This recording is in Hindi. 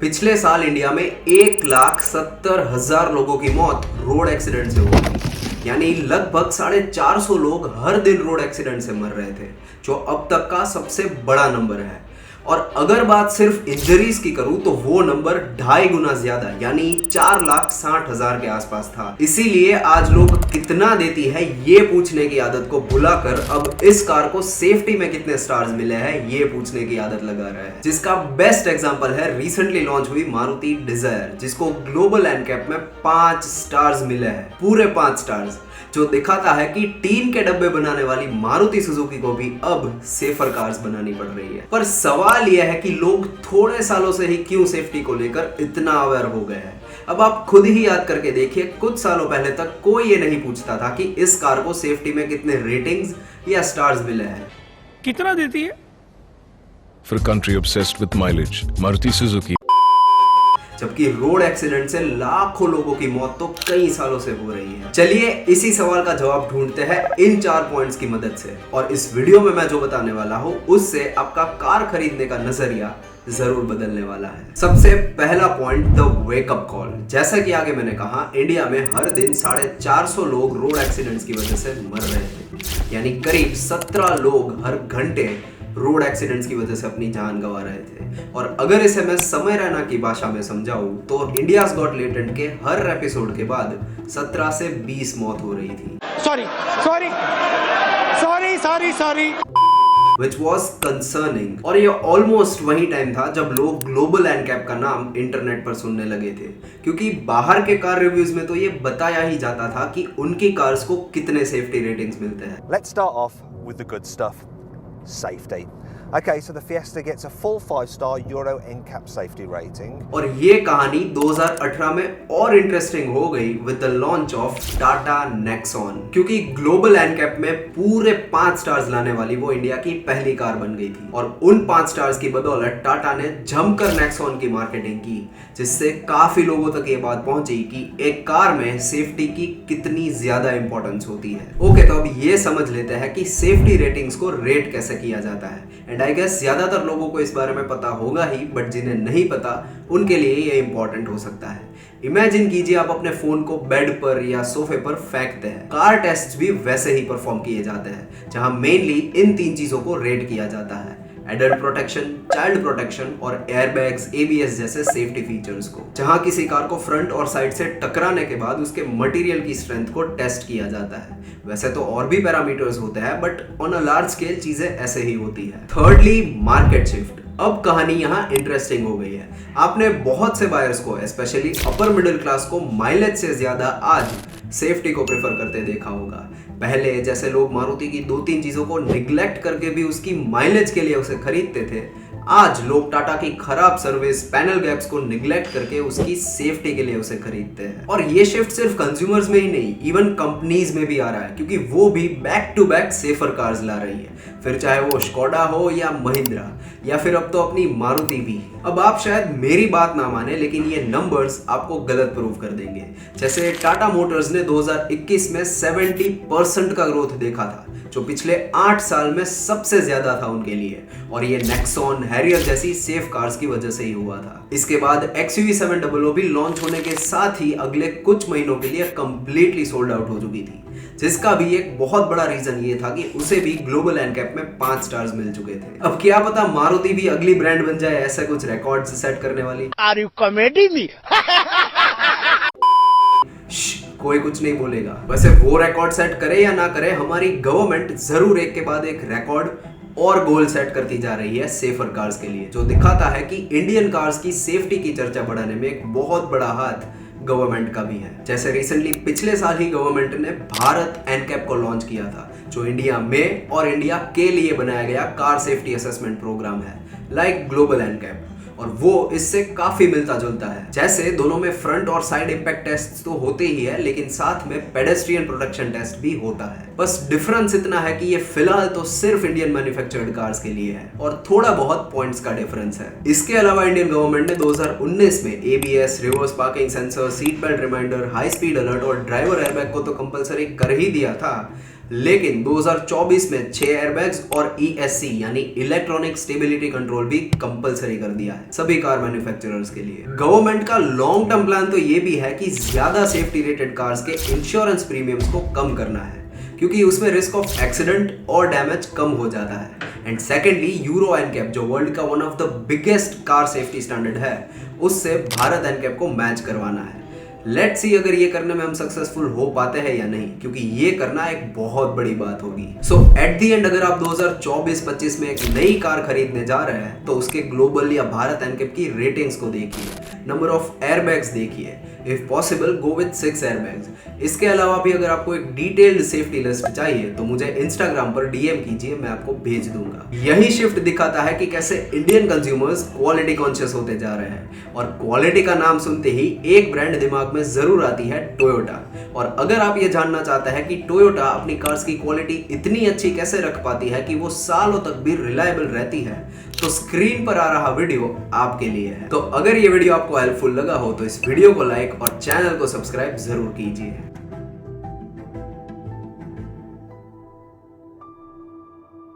पिछले साल इंडिया में 1,70,000 लोगों की मौत रोड एक्सीडेंट से हुई थी। यानी लगभग 450 लोग हर दिन रोड एक्सीडेंट से मर रहे थे, जो अब तक का सबसे बड़ा नंबर है। और अगर बात सिर्फ इंजरीज की करूं तो वो नंबर 2.5 गुना ज्यादा यानी 4,60,000 के आसपास था। इसीलिए आज लोग कितना देती है ये पूछने की आदत को भुलाकर अब इस कार को सेफ्टी में कितने स्टार्स मिले हैं ये पूछने की आदत लगा रहा है, जिसका बेस्ट एग्जांपल है रिसेंटली लॉन्च हुई मारुति डिजायर, जिसको ग्लोबल एनकैप में 5 स्टार्स मिले हैं, पूरे 5 स्टार्स, जो दिखाता है कि टीन के डब्बे बनाने वाली मारुति सुजुकी को भी अब सेफर कार्स बनानी पड़ रही है। पर सवाल यह है कि लोग थोड़े सालों से ही क्यों सेफ्टी को लेकर इतना अवेयर हो गए हैं। अब आप खुद ही याद करके देखिए, कुछ सालों पहले तक कोई ये नहीं पूछता था कि इस कार को सेफ्टी में कितने रेटिंग्स या स्टार्स मिले हैं। कितना देती है? For a country obsessed with mileage, Maruti Suzuki. जबकि रोड एक्सीडेंट से लाखों लोगों की मौत तो कई सालों से हो रही है। चलिए इसी सवाल का जवाब ढूंढते हैं इन 4 पॉइंट्स की मदद से, और इस वीडियो में मैं जो बताने वाला हूं उससे आपका कार खरीदने का नजरिया जरूर बदलने वाला है। सबसे पहला पॉइंट, द वेकअप कॉल। जैसा कि आगे मैंने कहा, इंडिया में हर दिन 450 लोग रोड एक्सीडेंट्स की वजह से मर रहे थे, यानी करीब 17 लोग हर घंटे रोड एक्सीडेंट्स की वजह से अपनी जान गंवा रहे थे। और अगर इसे मैं समय रैना की भाषा में समझाऊं तो इंडियाज गॉट लेटेंट के हर एपिसोड के बाद 17 से 20 मौत हो रही थी। Sorry Which was concerning। और ये ऑलमोस्ट वही टाइम था जब लोग ग्लोबल एनकैप का नाम इंटरनेट पर सुनने लगे थे, क्योंकि बाहर के कार रिव्यूज में तो ये बताया ही जाता था कि उनकी कार्स को कितने सेफ्टी रेटिंग्स मिलते हैं। Let's start off with the good stuff. Safety. Okay, so the Fiesta gets a full 5-star Euro NCAP safety rating. और ये कहानी 2018 में और इंटरेस्टिंग हो गई with the launch of Tata Nexon, क्योंकि ग्लोबल एनकैप में पूरे 5 स्टार्स लाने वाली वो इंडिया की पहली कार बन गई थी। और उन 5 स्टार्स की बदौलत टाटा ने जमकर नेक्सॉन की मार्केटिंग की, जिससे काफी लोगों तक ये बात पहुंची कि एक कार में सेफ्टी की कितनी ज्यादा इंपॉर्टेंस होती है। ओके, तो अब ये समझ लेते हैं कि सेफ्टी रेटिंग्स को रेट कैसे किया जाता है। एंड आई गेस ज्यादातर लोगों को इस बारे में पता होगा ही, बट जिन्हें नहीं पता उनके लिए ये इंपॉर्टेंट हो सकता है। इमेजिन कीजिए आप अपने फोन को बेड पर या सोफे पर फेंकते हैं। कार टेस्ट भी वैसे ही परफॉर्म किए जाते हैं, जहां मेनली इन 3 चीजों को रेट किया जाता है: एडल्ट प्रोटेक्शन, चाइल्ड प्रोटेक्शन और एयरबैग्स, एबीएस जैसे सेफ्टी फीचर्स को। जहां किसी कार को फ्रंट और साइड से टकराने के बाद उसके मटेरियल की स्ट्रेंथ को टेस्ट किया जाता है। वैसे तो और भी पैरामीटर्स होते हैं, but on a large scale चीजें ऐसे ही होती है। Thirdly, market shift. अब कहानी यहाँ इंटरेस्टिंग हो गई है। आपने बहुत से बायर्स को, स्पेशली अपर मिडिल क्लास को, माइलेज से ज्यादा आज सेफ्टी को प्रेफर करते देखा होगा। पहले जैसे लोग मारुति की 2-3 चीजों को निग्लेक्ट करके भी उसकी माइलेज के लिए उसे खरीदते थे, आज लोग टाटा की खराब सर्विस, पैनल गैप्स को निग्लेक्ट करके उसकी सेफ्टी के लिए उसे खरीदते हैं। और ये शिफ्ट सिर्फ कंज्यूमर्स में ही नहीं, इवन कंपनीज में भी आ रहा है, क्योंकि वो भी back to back safer cars ला रही है, फिर चाहे वो स्कोडा हो या महिंद्रा या फिर अब तो अपनी मारुति भी। अब आप शायद मेरी बात ना माने, लेकिन ये नंबर्स आपको गलत प्रूव कर देंगे। जैसे टाटा मोटर्स ने 2021 में 70% का ग्रोथ देखा था, जो पिछले 8 साल में सबसे ज्यादा था उनके लिए, और ये नेक्सॉन, हैरियर जैसी सेफ कार्स की वजह से ही हुआ था। इसके बाद XUV700 भी लॉन्च होने के साथ ही अगले कुछ महीनों के लिए कंप्लीटली सोल्ड आउट हो चुकी थी, जिसका भी एक बहुत बड़ा रीजन ये था कि उसे भी ग्लोबल एनकैप में 5 स्टार्स मिल चुके थे। अब क्या पता मारुति भी अगली ब्रांड बन जाए ऐसा कुछ रिकॉर्ड्स सेट करने वाली। Are you kidding me? कोई कुछ नहीं बोलेगा। वैसे वो रिकॉर्ड सेट करे या ना करे, हमारी गवर्नमेंट जरूर एक के बाद एक रिकॉर्ड और गोल सेट करती जा रही है सेफर कार्स के लिए, जो दिखाता है कि इंडियन कार्स की सेफ्टी की चर्चा बढ़ाने में एक बहुत बड़ा हाथ गवर्नमेंट का भी है। जैसे रिसेंटली पिछले साल ही गवर्नमेंट ने भारत एनकैप को लॉन्च किया था, जो इंडिया में और इंडिया के लिए बनाया गया कार सेफ्टी असेसमेंट प्रोग्राम है, लाइक ग्लोबल एनकैप, और वो इससे काफी मिलता जुलता है। जैसे दोनों में फ्रंट और साइड इंपैक्ट टेस्ट तो होते ही है, लेकिन साथ में पेडेस्ट्रियन प्रोटेक्शन टेस्ट भी होता है। बस डिफरेंस इतना है कि ये फिलहाल तो सिर्फ इंडियन मैन्युफैक्चर्ड कार्स के लिए है, और थोड़ा बहुत पॉइंट्स का डिफरेंस है। इसके अलावा इंडियन गवर्नमेंट ने 2019 में ABS, reverse parking sensor, seat belt reminder, high speed alert और ड्राइवर एयरबैग को तो कंपलसरी कर ही दिया था, लेकिन 2024 में 6 एयरबैग्स और ESC यानी इलेक्ट्रॉनिक स्टेबिलिटी कंट्रोल भी कंपलसरी कर दिया है सभी कार मैन्युफैक्चरर्स के लिए। गवर्नमेंट का लॉन्ग टर्म प्लान तो ये भी है कि ज्यादा सेफ्टी रेटेड कार्स के इंश्योरेंस प्रीमियम्स को कम करना है, क्योंकि उसमें रिस्क ऑफ एक्सीडेंट और डैमेज कम हो जाता है। एंड सेकेंडली, यूरो एनकैप जो वर्ल्ड का one of the biggest car safety standard है, उससे भारत एनकैप को मैच करवाना है। लेट्स सी अगर ये करने में हम सक्सेसफुल हो पाते हैं या नहीं, क्योंकि ये करना एक बहुत बड़ी बात होगी। सो एट द एंड अगर आप 2024-25 में एक नई कार खरीदने जा रहे हैं तो उसके ग्लोबल या भारत एनकैप की रेटिंग्स को देखिए, नंबर ऑफ एयरबैग्स देखिए, if possible go with 6 airbags. इसके अलावा भी अगर आपको एक डिटेल्ड सेफ्टी लिस्ट चाहिए तो मुझे इंस्टाग्राम पर DM कीजिए, मैं आपको भेज दूंगा। यही शिफ्ट दिखाता है कि कैसे इंडियन कंज्यूमर्स क्वालिटी कॉन्शियस होते जा रहे हैं, और क्वालिटी का नाम सुनते ही एक ब्रांड दिमाग में जरूर आती है, टोयोटा। और अगर आप ये जानना चाहते हैं कि टोयोटा अपनी कार्स की क्वालिटी इतनी अच्छी कैसे रख पाती है कि वो सालों तक भी रिलायबल रहती है, तो स्क्रीन पर आ रहा वीडियो आपके लिए है। तो अगर ये वीडियो आपको हेल्पफुल लगा हो तो इस वीडियो को लाइक और चैनल को सब्सक्राइब जरूर कीजिए।